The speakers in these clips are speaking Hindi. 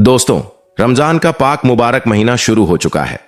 दोस्तों, रमजान का पाक मुबारक महीना शुरू हो चुका है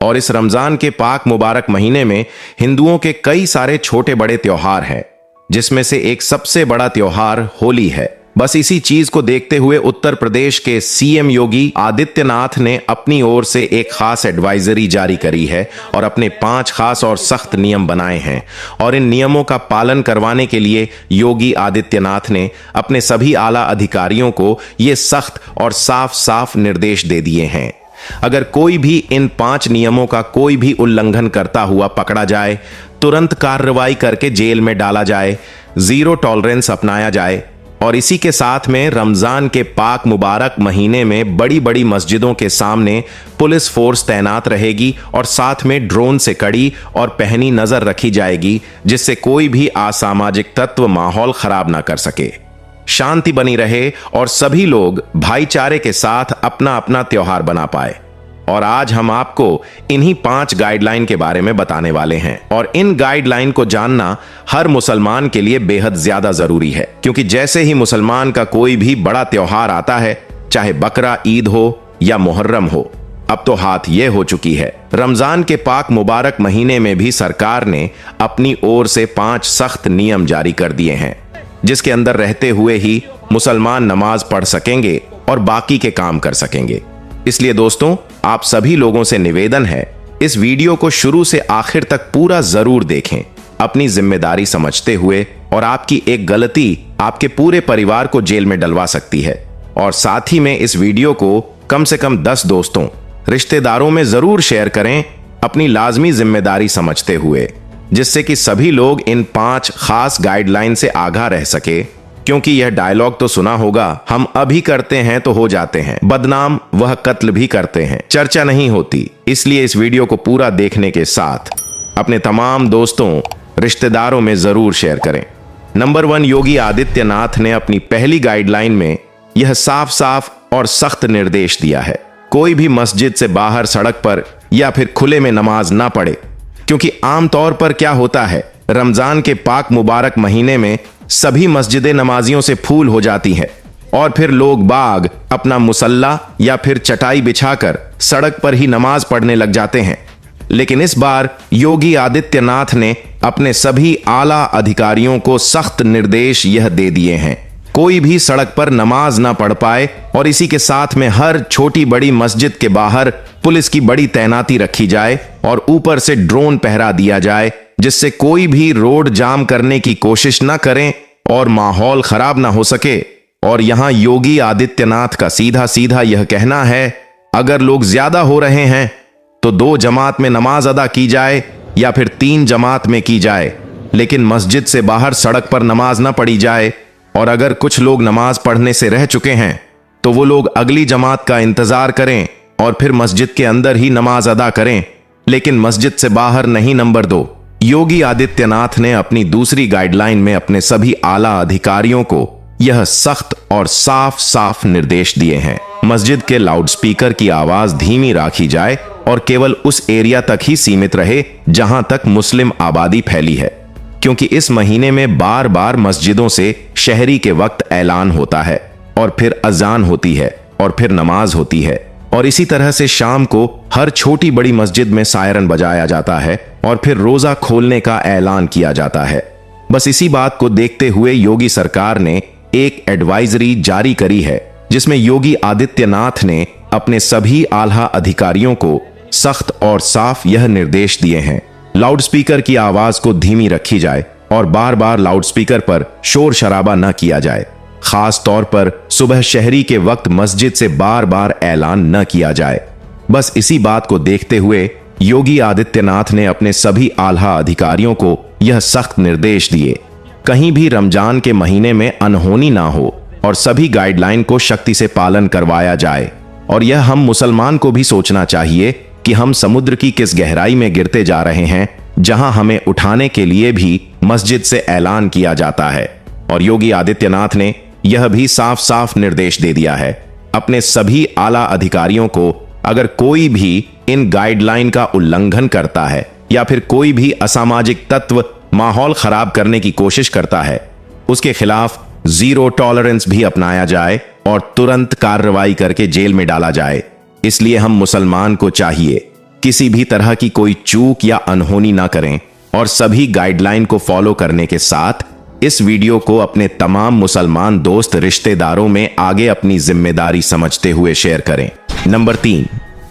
और इस रमजान के पाक मुबारक महीने में हिंदुओं के कई सारे छोटे बड़े त्योहार हैं, जिसमें से एक सबसे बड़ा त्योहार होली है। बस इसी चीज को देखते हुए उत्तर प्रदेश के सीएम योगी आदित्यनाथ ने अपनी ओर से एक खास एडवाइजरी जारी करी है और अपने 5 खास और सख्त नियम बनाए हैं। और इन नियमों का पालन करवाने के लिए योगी आदित्यनाथ ने अपने सभी आला अधिकारियों को ये सख्त और साफ साफ निर्देश दे दिए हैं। अगर कोई भी इन 5 नियमों का कोई भी उल्लंघन करता हुआ पकड़ा जाए, तुरंत कार्रवाई करके जेल में डाला जाए, जीरो टॉलरेंस अपनाया जाए। और इसी के साथ में रमजान के पाक मुबारक महीने में बड़ी बड़ी मस्जिदों के सामने पुलिस फोर्स तैनात रहेगी और साथ में ड्रोन से कड़ी और पहनी नजर रखी जाएगी, जिससे कोई भी असामाजिक तत्व माहौल खराब ना कर सके, शांति बनी रहे और सभी लोग भाईचारे के साथ अपना अपना त्योहार बना पाए। और आज हम आपको इन्हीं 5 गाइडलाइन के बारे में बताने वाले हैं। और इन गाइडलाइन को जानना हर मुसलमान के लिए बेहद ज्यादा जरूरी है, क्योंकि जैसे ही मुसलमान का कोई भी बड़ा त्योहार आता है, चाहे बकरा ईद हो या मुहर्रम हो, अब तो हाथ ये हो चुकी है। रमजान के पाक मुबारक महीने में भी सरकार ने अपनी ओर से 5 सख्त नियम जारी कर दिए हैं, जिसके अंदर रहते हुए ही मुसलमान नमाज पढ़ सकेंगे और बाकी के काम कर सकेंगे। इसलिए दोस्तों, आप सभी लोगों से निवेदन है, इस वीडियो को शुरू से आखिर तक पूरा जरूर देखें, अपनी जिम्मेदारी समझते हुए। और आपकी एक गलती आपके पूरे परिवार को जेल में डलवा सकती है। और साथ ही में इस वीडियो को कम से कम 10 दोस्तों, रिश्तेदारों में जरूर शेयर करें, अपनी लाजमी जिम्मेदारी समझते हुए, जिससे कि सभी लोग इन 5 खास गाइडलाइन से आगाह रह सके। क्योंकि यह डायलॉग तो सुना होगा, हम अभी करते हैं तो हो जाते हैं बदनाम, वह कत्ल भी करते हैं, चर्चा नहीं होती। इसलिए इस वीडियो को पूरा देखने के साथ अपने तमाम दोस्तों, रिश्तेदारों में जरूर शेयर करें। नंबर 1, योगी आदित्यनाथ ने अपनी पहली गाइडलाइन में यह साफ साफ और सख्त निर्देश दिया है, कोई भी मस्जिद से बाहर सड़क पर या फिर खुले में नमाज ना पढ़े। क्योंकि आमतौर पर क्या होता है, रमजान के पाक मुबारक महीने में सभी मस्जिदें नमाजियों से फूल हो जाती हैं और फिर लोग बाग अपना मुसल्ला या फिर चटाई बिछाकर सड़क पर ही नमाज पढ़ने लग जाते हैं। लेकिन इस बार योगी आदित्यनाथ ने अपने सभी आला अधिकारियों को सख्त निर्देश यह दे दिए हैं, कोई भी सड़क पर नमाज ना पढ़ पाए। और इसी के साथ में हर छोटी बड़ी मस्जिद के बाहर पुलिस की बड़ी तैनाती रखी जाए और ऊपर से ड्रोन पहरा दिया जाए, जिससे कोई भी रोड जाम करने की कोशिश ना करें और माहौल खराब ना हो सके। और यहां योगी आदित्यनाथ का सीधा सीधा यह कहना है, अगर लोग ज्यादा हो रहे हैं तो 2 जमात में नमाज अदा की जाए या फिर 3 जमात में की जाए, लेकिन मस्जिद से बाहर सड़क पर नमाज ना पढ़ी जाए। और अगर कुछ लोग नमाज पढ़ने से रह चुके हैं तो वो लोग अगली जमात का इंतजार करें और फिर मस्जिद के अंदर ही नमाज अदा करें, लेकिन मस्जिद से बाहर नहीं। नंबर 2, योगी आदित्यनाथ ने अपनी दूसरी गाइडलाइन में अपने सभी आला अधिकारियों को यह सख्त और साफ साफ निर्देश दिए हैं, मस्जिद के लाउडस्पीकर की आवाज धीमी रखी जाए और केवल उस एरिया तक ही सीमित रहे जहां तक मुस्लिम आबादी फैली है। क्योंकि इस महीने में बार बार मस्जिदों से शहरी के वक्त ऐलान होता है और फिर अजान होती है और फिर नमाज होती है। और इसी तरह से शाम को हर छोटी बड़ी मस्जिद में सायरन बजाया जाता है और फिर रोजा खोलने का ऐलान किया जाता है। बस इसी बात को देखते हुए योगी सरकार ने एक एडवाइजरी जारी करी है, जिसमें योगी आदित्यनाथ ने अपने सभी आला अधिकारियों को सख्त और साफ यह निर्देश दिए हैं, लाउडस्पीकर की आवाज को धीमी रखी जाए और बार बार लाउडस्पीकर पर शोर शराबा न किया जाए। खास तौर पर सुबह शहरी के वक्त मस्जिद से बार बार ऐलान न किया जाए। बस इसी बात को देखते हुए योगी आदित्यनाथ ने अपने सभी आला अधिकारियों को यह सख्त निर्देश दिए, कहीं भी रमजान के महीने में अनहोनी ना हो और सभी गाइडलाइन को सख्ती से पालन करवाया जाए। और यह हम मुसलमान को भी सोचना चाहिए कि हम समुद्र की किस गहराई में गिरते जा रहे हैं, जहां हमें उठाने के लिए भी मस्जिद से ऐलान किया जाता है। और योगी आदित्यनाथ ने यह भी साफ साफ निर्देश दे दिया है अपने सभी आला अधिकारियों को, अगर कोई भी इन गाइडलाइन का उल्लंघन करता है या फिर कोई भी असामाजिक तत्व माहौल खराब करने की कोशिश करता है, उसके खिलाफ जीरो टॉलरेंस भी अपनाया जाए और तुरंत कार्रवाई करके जेल में डाला जाए। इसलिए हम मुसलमान को चाहिए किसी भी तरह की कोई चूक या अनहोनी ना करें और सभी गाइडलाइन को फॉलो करने के साथ इस वीडियो को अपने तमाम मुसलमान दोस्त रिश्तेदारों में आगे अपनी जिम्मेदारी समझते हुए शेयर करें। नंबर 3,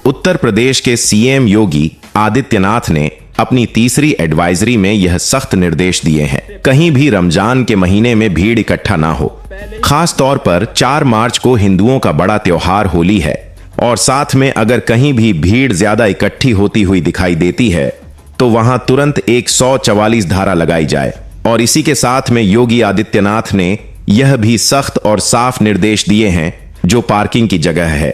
उत्तर प्रदेश के सीएम योगी आदित्यनाथ ने अपनी तीसरी एडवाइजरी में यह सख्त निर्देश दिए हैं, कहीं भी रमजान के महीने में भीड़ इकट्ठा ना हो। खास तौर पर 4 मार्च को हिंदुओं का बड़ा त्योहार होली है और साथ में अगर कहीं भी भीड़ ज्यादा इकट्ठी होती हुई दिखाई देती है तो वहां तुरंत 144 धारा लगाई जाए। और इसी के साथ में योगी आदित्यनाथ ने यह भी सख्त और साफ निर्देश दिए हैं, जो पार्किंग की जगह है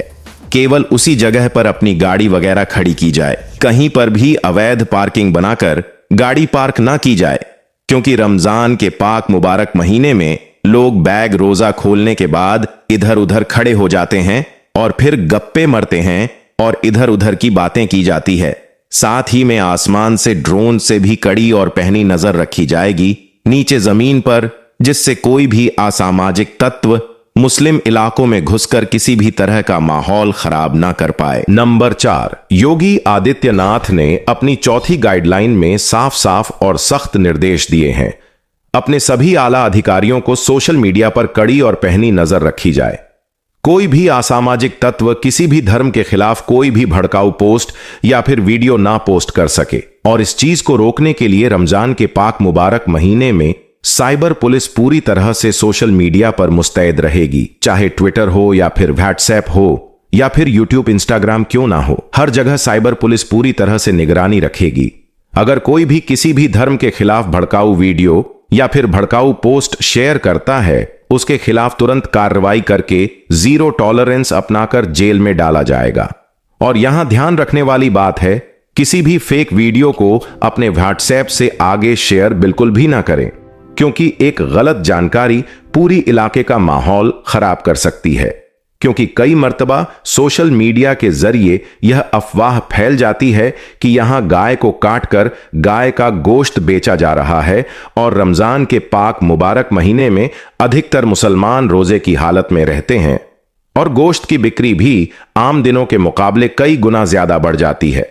केवल उसी जगह पर अपनी गाड़ी वगैरह खड़ी की जाए, कहीं पर भी अवैध पार्किंग बनाकर गाड़ी पार्क ना की जाए, क्योंकि रमजान के पाक मुबारक महीने में लोग बैग रोजा खोलने के बाद इधर उधर खड़े हो जाते हैं और फिर गप्पे मरते हैं और इधर उधर की बातें की जाती है। साथ ही में आसमान से ड्रोन से भी कड़ी और पहनी नजर रखी जाएगी नीचे जमीन पर, जिससे कोई भी असामाजिक तत्व मुस्लिम इलाकों में घुसकर किसी भी तरह का माहौल खराब ना कर पाए। नंबर 4, योगी आदित्यनाथ ने अपनी चौथी गाइडलाइन में साफ साफ और सख्त निर्देश दिए हैं। अपने सभी आला अधिकारियों को सोशल मीडिया पर कड़ी और पहनी नजर रखी जाए। कोई भी असामाजिक तत्व किसी भी धर्म के खिलाफ कोई भी भड़काऊ पोस्ट या फिर वीडियो ना पोस्ट कर सके। और इस चीज को रोकने के लिए रमजान के पाक मुबारक महीने में साइबर पुलिस पूरी तरह से सोशल मीडिया पर मुस्तैद रहेगी, चाहे ट्विटर हो या फिर व्हाट्सएप हो या फिर यूट्यूब इंस्टाग्राम क्यों ना हो, हर जगह साइबर पुलिस पूरी तरह से निगरानी रखेगी। अगर कोई भी किसी भी धर्म के खिलाफ भड़काऊ वीडियो या फिर भड़काऊ पोस्ट शेयर करता है, उसके खिलाफ तुरंत कार्रवाई करके जीरो टॉलरेंस अपनाकर जेल में डाला जाएगा। और यहां ध्यान रखने वाली बात है, किसी भी फेक वीडियो को अपने व्हाट्सएप से आगे शेयर बिल्कुल भी ना करें, क्योंकि एक गलत जानकारी पूरी इलाके का माहौल खराब कर सकती है। क्योंकि कई मर्तबा सोशल मीडिया के जरिए यह अफवाह फैल जाती है कि यहां गाय को काटकर गाय का गोश्त बेचा जा रहा है और रमजान के पाक मुबारक महीने में अधिकतर मुसलमान रोजे की हालत में रहते हैं और गोश्त की बिक्री भी आम दिनों के मुकाबले कई गुना ज्यादा बढ़ जाती है।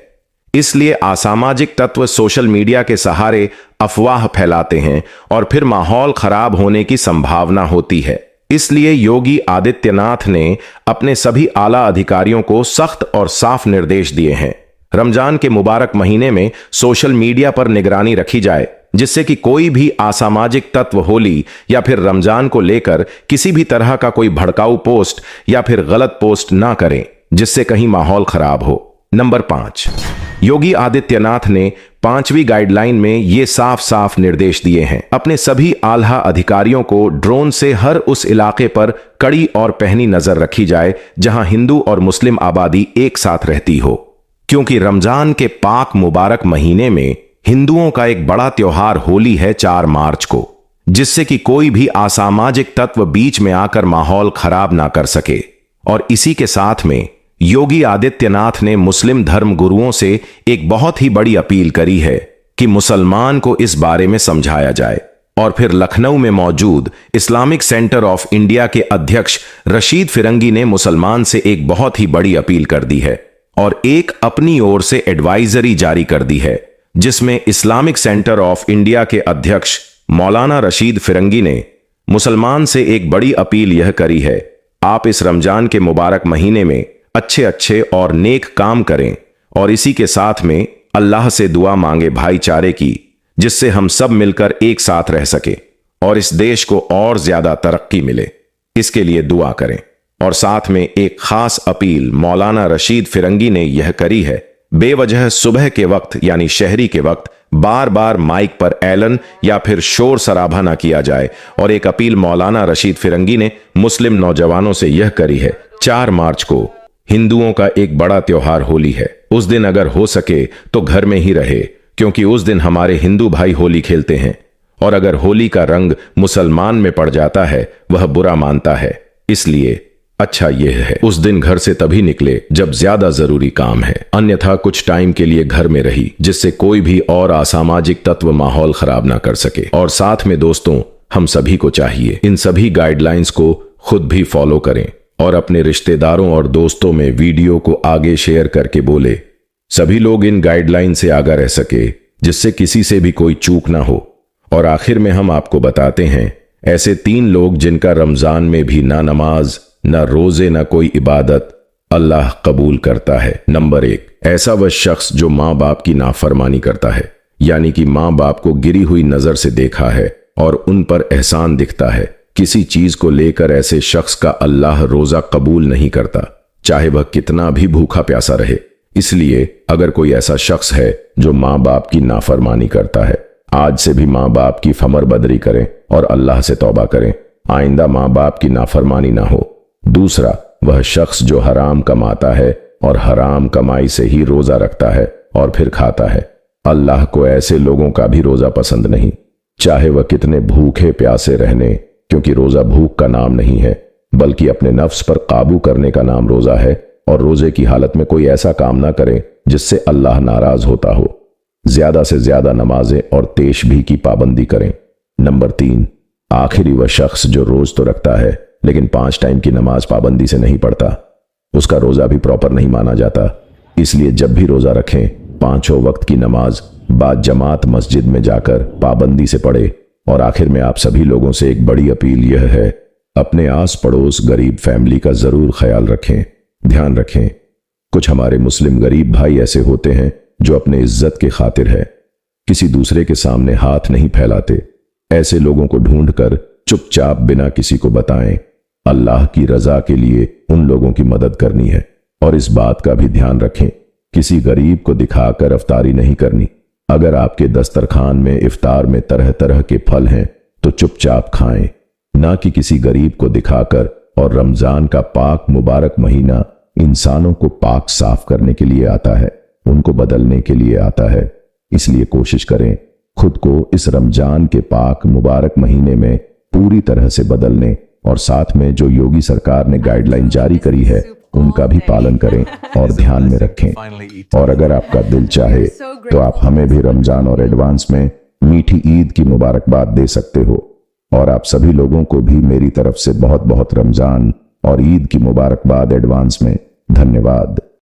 इसलिए असामाजिक तत्व सोशल मीडिया के सहारे अफवाह फैलाते हैं और फिर माहौल खराब होने की संभावना होती है। इसलिए योगी आदित्यनाथ ने अपने सभी आला अधिकारियों को सख्त और साफ निर्देश दिए हैं। रमजान के मुबारक महीने में सोशल मीडिया पर निगरानी रखी जाए, जिससे कि कोई भी असामाजिक तत्व होली या फिर रमजान को लेकर किसी भी तरह का कोई भड़काऊ पोस्ट या फिर गलत पोस्ट ना करें, जिससे कहीं माहौल खराब हो। नंबर 5, योगी आदित्यनाथ ने 5वीं गाइडलाइन में ये साफ साफ निर्देश दिए हैं। अपने सभी आला अधिकारियों को ड्रोन से हर उस इलाके पर कड़ी और पहनी नजर रखी जाए जहां हिंदू और मुस्लिम आबादी एक साथ रहती हो, क्योंकि रमजान के पाक मुबारक महीने में हिंदुओं का एक बड़ा त्योहार होली है 4 मार्च को, जिससे कि कोई भी असामाजिक तत्व बीच में आकर माहौल खराब ना कर सके। और इसी के साथ में योगी आदित्यनाथ ने मुस्लिम धर्म गुरुओं से एक बहुत ही बड़ी अपील करी है कि मुसलमान को इस बारे में समझाया जाए। और फिर लखनऊ में मौजूद इस्लामिक सेंटर ऑफ इंडिया के अध्यक्ष रशीद फिरंगी ने मुसलमान से एक बहुत ही बड़ी अपील कर दी है और एक अपनी ओर से एडवाइजरी जारी कर दी है, जिसमें इस्लामिक सेंटर ऑफ इंडिया के अध्यक्ष मौलाना रशीद फिरंगी ने मुसलमान से एक बड़ी अपील यह करी है, आप इस रमजान के मुबारक महीने में अच्छे अच्छे और नेक काम करें और इसी के साथ में अल्लाह से दुआ मांगे भाईचारे की, जिससे हम सब मिलकर एक साथ रह सके और इस देश को और ज्यादा तरक्की मिले। इसके लिए दुआ करें। और साथ में एक खास अपील मौलाना रशीद फिरंगी ने यह करी है, बेवजह सुबह के वक्त यानी शहरी के वक्त बार बार माइक पर ऐलन या फिर शोर शराबा ना किया जाए। और एक अपील मौलाना रशीद फिरंगी ने मुस्लिम नौजवानों से यह करी है, 4 मार्च को हिंदुओं का एक बड़ा त्योहार होली है, उस दिन अगर हो सके तो घर में ही रहे, क्योंकि उस दिन हमारे हिंदू भाई होली खेलते हैं और अगर होली का रंग मुसलमान में पड़ जाता है वह बुरा मानता है। इसलिए अच्छा यह है उस दिन घर से तभी निकले जब ज्यादा जरूरी काम है, अन्यथा कुछ टाइम के लिए घर में रही, जिससे कोई भी और असामाजिक तत्व माहौल खराब ना कर सके। और साथ में दोस्तों, हम सभी को चाहिए इन सभी गाइडलाइंस को खुद भी फॉलो करें और अपने रिश्तेदारों और दोस्तों में वीडियो को आगे शेयर करके बोले, सभी लोग इन गाइडलाइन से आगे रह सके, जिससे किसी से भी कोई चूक ना हो। और आखिर में हम आपको बताते हैं ऐसे 3 लोग जिनका रमजान में भी ना नमाज, ना रोजे, ना कोई इबादत अल्लाह कबूल करता है। नंबर 1, ऐसा वह शख्स जो माँ बाप की नाफरमानी करता है, यानी कि माँ बाप को गिरी हुई नजर से देखा है और उन पर एहसान दिखता है। किसी चीज को लेकर ऐसे शख्स का अल्लाह रोजा कबूल नहीं करता, चाहे वह कितना भी भूखा प्यासा रहे। इसलिए अगर कोई ऐसा शख्स है जो माँ बाप की नाफरमानी करता है, आज से भी माँ बाप की फमर बदरी करें और अल्लाह से तौबा करें, आइंदा माँ बाप की नाफरमानी ना हो। दूसरा, वह शख्स जो हराम कमाता है और हराम कमाई से ही रोजा रखता है और फिर खाता है, अल्लाह को ऐसे लोगों का भी रोजा पसंद नहीं, चाहे वह कितने भूखे प्यासे रहने, क्योंकि रोजा भूख का नाम नहीं है, बल्कि अपने नफ्स पर काबू करने का नाम रोजा है। और रोजे की हालत में कोई ऐसा काम ना करें जिससे अल्लाह नाराज होता हो। ज्यादा से ज्यादा नमाजें और तेशबीह की पाबंदी करें। नंबर 3, आखिरी वह शख्स जो रोज तो रखता है लेकिन 5 टाइम की नमाज पाबंदी से नहीं पढ़ता, उसका रोजा भी प्रॉपर नहीं माना जाता। इसलिए जब भी रोजा रखें, 5 वक्त की नमाज बाद जमात मस्जिद में जाकर पाबंदी से पढ़े। और आखिर में आप सभी लोगों से एक बड़ी अपील यह है, अपने आस पड़ोस गरीब फैमिली का जरूर ख्याल रखें। ध्यान रखें, कुछ हमारे मुस्लिम गरीब भाई ऐसे होते हैं जो अपने इज्जत के खातिर है, किसी दूसरे के सामने हाथ नहीं फैलाते। ऐसे लोगों को ढूंढकर चुपचाप बिना किसी को बताएं, अल्लाह की रजा के लिए उन लोगों की मदद करनी है। और इस बात का भी ध्यान रखें, किसी गरीब को दिखाकर इफ्तारी नहीं करनी। अगर आपके दस्तरखान में इफ्तार में तरह तरह के फल हैं तो चुपचाप खाएं, ना कि किसी गरीब को दिखाकर। और रमजान का पाक मुबारक महीना इंसानों को पाक साफ करने के लिए आता है, उनको बदलने के लिए आता है। इसलिए कोशिश करें खुद को इस रमजान के पाक मुबारक महीने में पूरी तरह से बदलने, और साथ में जो योगी सरकार ने गाइडलाइन जारी करी है उनका भी पालन करें और ध्यान में रखें। और अगर आपका दिल चाहे तो आप हमें भी रमजान और एडवांस में मीठी ईद की मुबारकबाद दे सकते हो। और आप सभी लोगों को भी मेरी तरफ से बहुत बहुत रमजान और ईद की मुबारकबाद एडवांस में। धन्यवाद।